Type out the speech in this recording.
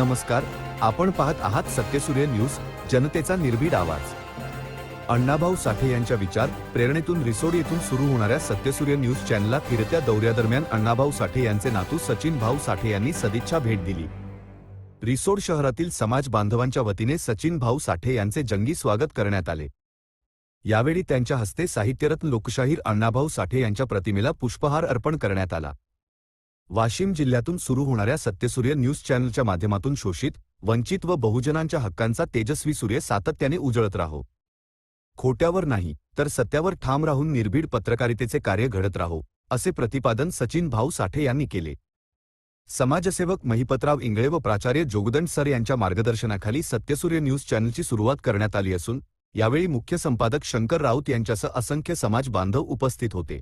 नमस्कार, आपण पाहत आहात सत्यसूर्य न्यूज, जनतेचा निर्भीड आवाज। अण्णाभाऊ साठे यांच्या विचार प्रेरणेतून रिसोड येथून सुरू होणाऱ्या सत्यसूर्य न्यूज चॅनलला फिरत्या दौऱ्यादरम्यान अण्णाभाऊ साठे यांचे नातू सचिन भाऊ साठे यांनी सदिच्छा भेट दिली। रिसोड शहरातील समाज बांधवांच्या वतीने सचिन भाऊ साठे यांचे जंगी स्वागत करण्यात आले। यावेळी त्यांच्या हस्ते साहित्यरत्न लोकशाहीर अण्णाभाऊ साठे यांच्या प्रतिमेला पुष्पहार अर्पण करण्यात आला। वाशिम जिल्ह्यातून सुरू होणाऱ्या सत्यसूर्य न्यूज चॅनलच्या माध्यमातून शोषित, वंचित व बहुजनांच्या हक्कांचा तेजस्वी सूर्य सातत्याने उजळत राहो। खोट्यावर नाही तर सत्यावर ठाम राहून निर्भीड पत्रकारितेचे कार्य घडत राहो, असे प्रतिपादन सचिन भाऊ साठे यांनी केले। समाजसेवक महिपतराव इंगळे व प्राचार्य जोगदंड सर यांच्या मार्गदर्शनाखाली सत्यसूर्य न्यूज चॅनलची सुरुवात करण्यात आली असून यावेळी मुख्य संपादक शंकर राऊत यांच्यासह असंख्य समाज बांधव उपस्थित होते।